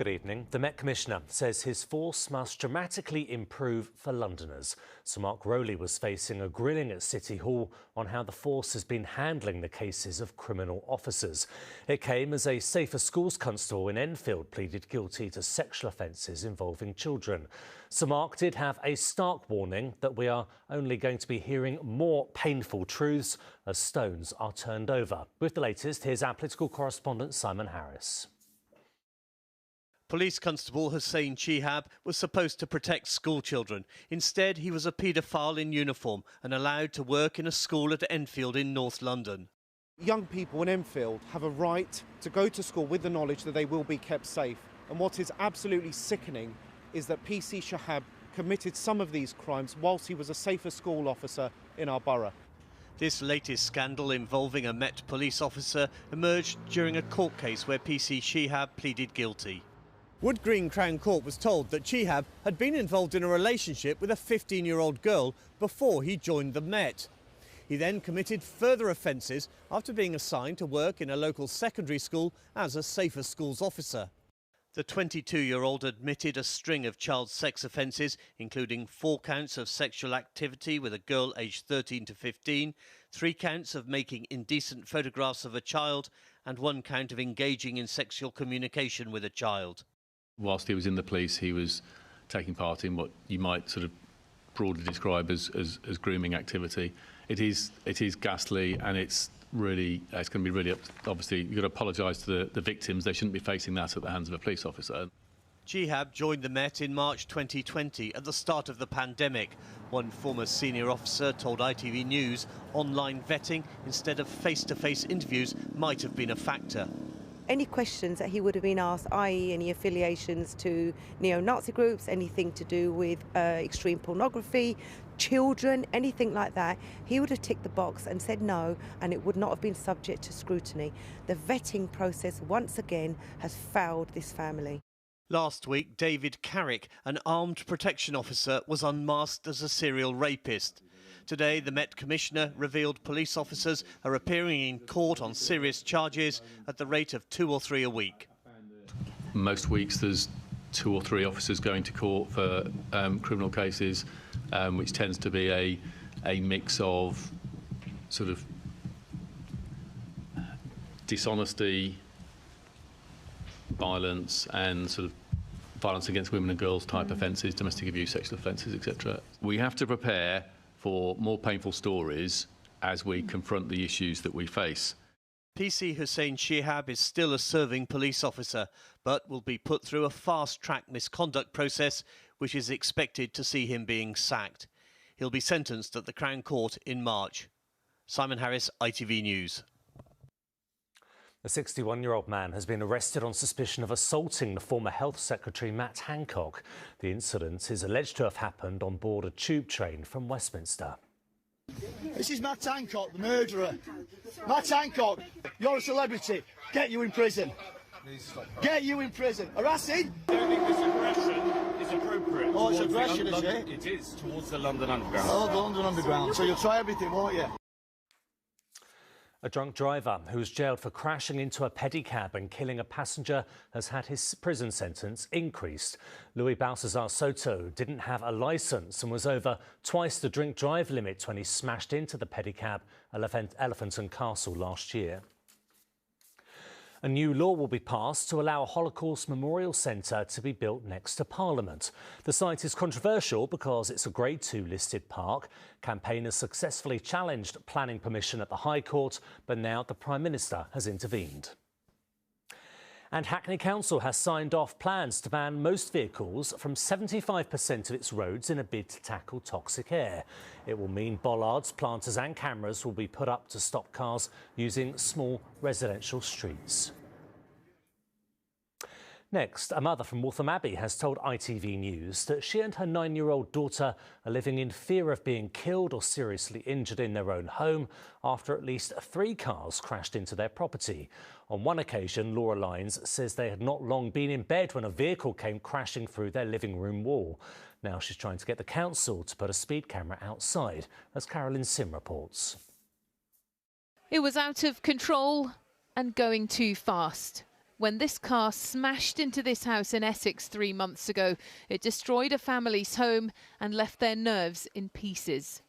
Good evening. The Met Commissioner says his force must dramatically improve for Londoners. Sir Mark Rowley was facing a grilling at City Hall on how the force has been handling the cases of criminal officers. It came as a Safer Schools constable in Enfield pleaded guilty to sexual offences involving children. Sir Mark did have a stark warning that we are only going to be hearing more painful truths as stones are turned over. With the latest, here's our political correspondent Simon Harris. Police Constable Hussein Chihab was supposed to protect school children. Instead, he was a paedophile in uniform and allowed to work in a school at Enfield in North London. Young people in Enfield have a right to go to school with the knowledge that they will be kept safe. And what is absolutely sickening is that PC Chihab committed some of these crimes whilst he was a Safer School officer in our borough. This latest scandal involving a Met police officer emerged during a court case where PC Chihab pleaded guilty. Wood Green Crown Court was told that Chihab had been involved in a relationship with a 15-year-old girl before he joined the Met. He then committed further offences after being assigned to work in a local secondary school as a Safer Schools officer. The 22-year-old admitted a string of child sex offences, including 4 counts of sexual activity with a girl aged 13 to 15, 3 counts of making indecent photographs of a child, and 1 count of engaging in sexual communication with a child. Whilst he was in the police, he was taking part in what you might sort of broadly describe as grooming activity. It is ghastly, and it's going to be really, obviously, you've got to apologise to the victims. They shouldn't be facing that at the hands of a police officer. Chihab joined the Met in March 2020 at the start of the pandemic. One former senior officer told ITV News online vetting instead of face-to-face interviews might have been a factor. Any questions that he would have been asked, i.e. any affiliations to neo-Nazi groups, anything to do with extreme pornography, children, anything like that, he would have ticked the box and said no, and it would not have been subject to scrutiny. The vetting process, once again, has failed this family. Last week, David Carrick, an armed protection officer, was unmasked as a serial rapist. Today, the Met Commissioner revealed police officers are appearing in court on serious charges at the rate of 2 or 3 a week. Most weeks there's 2 or 3 officers going to court for criminal cases, which tends to be a mix of sort of dishonesty, violence, and sort of violence against women and girls type offences, domestic abuse, sexual offences, etc. We have to prepare for more painful stories as we confront the issues that we face. PC Hussein Chihab is still a serving police officer, but will be put through a fast-track misconduct process, which is expected to see him being sacked. He'll be sentenced at the Crown Court in March. Simon Harris, ITV News. A 61-year-old man has been arrested on suspicion of assaulting the former Health Secretary Matt Hancock. The incident is alleged to have happened on board a tube train from Westminster. This is Matt Hancock, the murderer. Matt Hancock, you're a celebrity. Get you in prison. Get you in prison. Harassing? I don't think this aggression is appropriate. Oh, it's aggression, is it? It is, towards the London Underground. Oh, the London Underground. So you'll try everything, won't you? A drunk driver who was jailed for crashing into a pedicab and killing a passenger has had his prison sentence increased. Louis Balsazar Soto didn't have a licence and was over twice the drink-drive limit when he smashed into the pedicab at Elephant and Castle last year. A new law will be passed to allow a Holocaust Memorial Centre to be built next to Parliament. The site is controversial because it's a Grade 2 listed park. Campaigners successfully challenged planning permission at the High Court, but now the Prime Minister has intervened. And Hackney Council has signed off plans to ban most vehicles from 75% of its roads in a bid to tackle toxic air. It will mean bollards, planters and cameras will be put up to stop cars using small residential streets. Next, a mother from Waltham Abbey has told ITV News that she and her 9-year-old daughter are living in fear of being killed or seriously injured in their own home after at least 3 cars crashed into their property. On one occasion, Laura Lyons says they had not long been in bed when a vehicle came crashing through their living room wall. Now she's trying to get the council to put a speed camera outside, as Carolyn Sim reports. It was out of control and going too fast. when this car smashed into this house in Essex 3 months ago. It destroyed a family's home and left their nerves in pieces.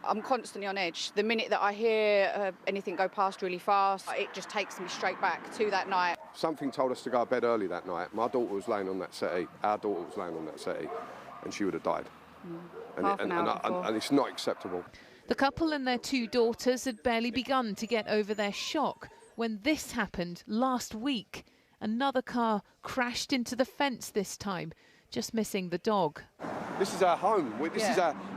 I'm constantly on edge. The minute that I hear anything go past really fast, it just takes me straight back to that night. Something told us to go to bed early that night. My daughter was laying on that settee, our daughter was laying on that settee, and she would have died. And it's not acceptable. The couple and their 2 daughters had barely begun to get over their shock when this happened last week. Another car crashed into the fence this time, just missing the dog. This is our home.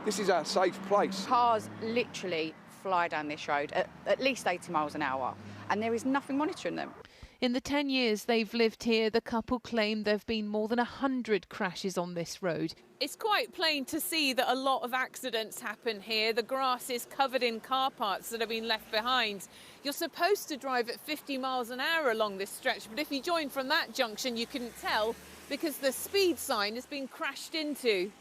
This is our safe place. Cars literally fly down this road at least 80 miles an hour, and there is nothing monitoring them. In the 10 years they've lived here, the couple claim there have been more than 100 crashes on this road. It's quite plain to see that a lot of accidents happen here. The grass is covered in car parts that have been left behind. You're supposed to drive at 50 miles an hour along this stretch, but if you join from that junction, you couldn't tell because the speed sign has been crashed into.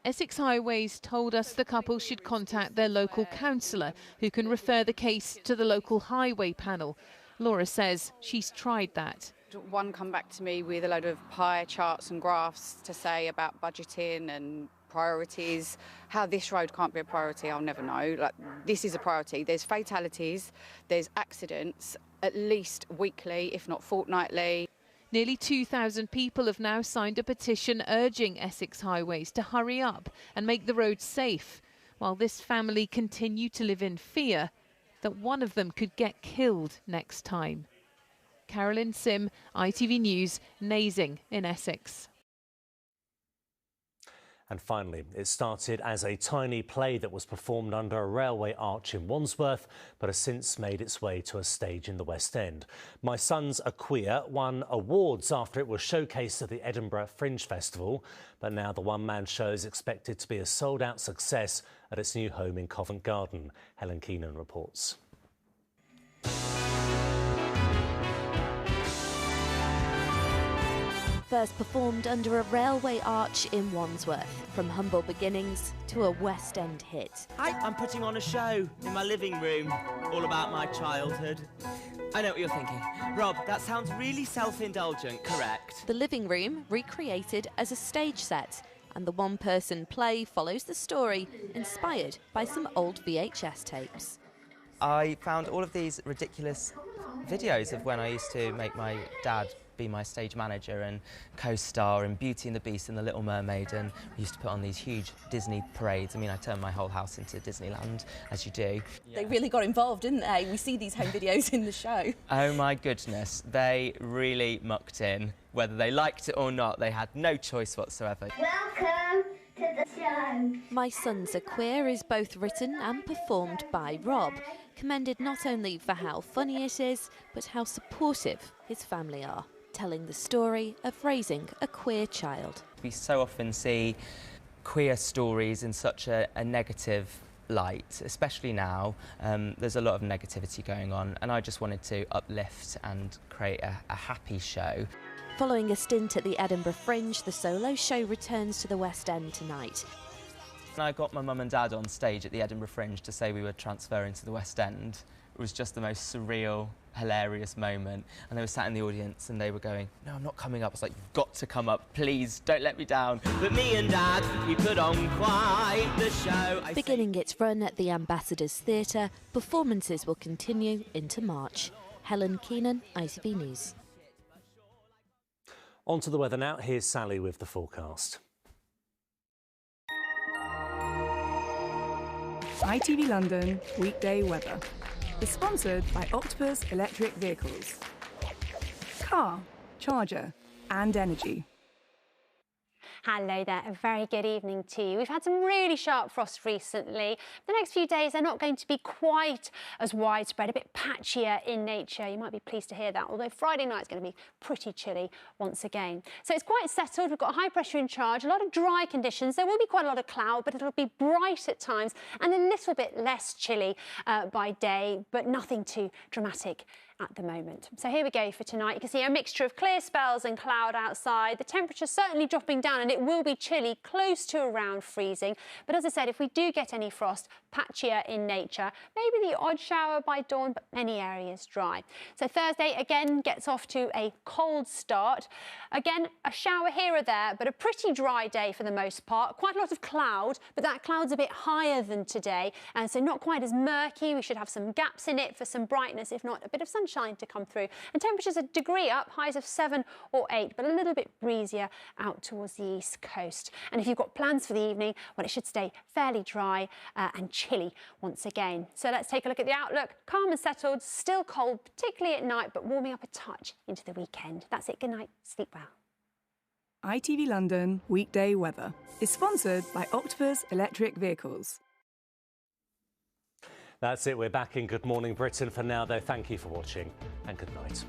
Essex Highways told us the couple should contact their local councillor, who can refer the case to the local highway panel. Laura says she's tried that. One come back to me with a load of pie charts and graphs to say about budgeting and priorities. How this road can't be a priority, I'll never know. Like, this is a priority. There's fatalities, there's accidents, at least weekly, if not fortnightly. Nearly 2,000 people have now signed a petition urging Essex Highways to hurry up and make the road safe, while this family continue to live in fear that one of them could get killed next time. Carolyn Sim, ITV News, Nazing in Essex. And finally, it started as a tiny play that was performed under a railway arch in Wandsworth, but has since made its way to a stage in the West End. My Sons Are Queer won awards after it was showcased at the Edinburgh Fringe Festival, but now the one-man show is expected to be a sold-out success at its new home in Covent Garden. Helen Keenan reports. First performed under a railway arch in Wandsworth, from humble beginnings to a West End hit. I'm putting on a show in my living room, all about my childhood. I know what you're thinking. Rob, that sounds really self-indulgent, correct? The living room recreated as a stage set, and the one-person play follows the story inspired by some old VHS tapes. I found all of these ridiculous videos of when I used to make my dad be my stage manager and co-star in Beauty and the Beast and The Little Mermaid, and we used to put on these huge Disney parades. I mean, I turned my whole house into Disneyland, as you do. They really got involved, didn't they? We see these home videos in the show. Oh my goodness, they really mucked in. Whether they liked it or not, they had no choice whatsoever. Welcome to the show. My Sons Are Queer is both written and performed by Rob, commended not only for how funny it is, but how supportive his family are, telling the story of raising a queer child. We so often see queer stories in such a negative light, especially now. There's a lot of negativity going on, and I just wanted to uplift and create a happy show. Following a stint at the Edinburgh Fringe, the solo show returns to the West End tonight. I got my mum and dad on stage at the Edinburgh Fringe to say we were transferring to the West End. It was just the most surreal, hilarious moment. And they were sat in the audience and they were going, "No, I'm not coming up." I was like, "You've got to come up, please, don't let me down." But me and Dad, we put on quite the show. Beginning its run at the Ambassadors Theatre, performances will continue into March. Helen Keenan, ITV News. On to the weather now. Here's Sally with the forecast. ITV London weekday weather is sponsored by Octopus Electric Vehicles. Car, charger and energy. Hello there, a very good evening to you. We've had some really sharp frost recently. The next few days they're not going to be quite as widespread, a bit patchier in nature. You might be pleased to hear that, although Friday night's going to be pretty chilly once again. So it's quite settled. We've got high pressure in charge, a lot of dry conditions. There will be quite a lot of cloud, but it'll be bright at times and a little bit less chilly by day, but nothing too dramatic at the moment. So here we go for tonight. You can see a mixture of clear spells and cloud outside. The temperature's certainly dropping down and it will be chilly, close to around freezing. But as I said, if we do get any frost, patchier in nature, maybe the odd shower by dawn, but many areas dry. So Thursday again gets off to a cold start. Again, a shower here or there, but a pretty dry day for the most part. Quite a lot of cloud, but that cloud's a bit higher than today, and so not quite as murky. We should have some gaps in it for some brightness, if not a bit of sunshine to come through. And temperatures a degree up, highs of 7 or 8, but a little bit breezier out towards the east coast. And if you've got plans for the evening, well, it should stay fairly dry and chilly once again. So let's take a look at the outlook. Calm and settled, still cold, particularly at night, but warming up a touch into the weekend. That's it. Good night. Sleep well. ITV London Weekday Weather is sponsored by Octopus Electric Vehicles. That's it. We're back in Good Morning Britain for now, though. Thank you for watching and good night.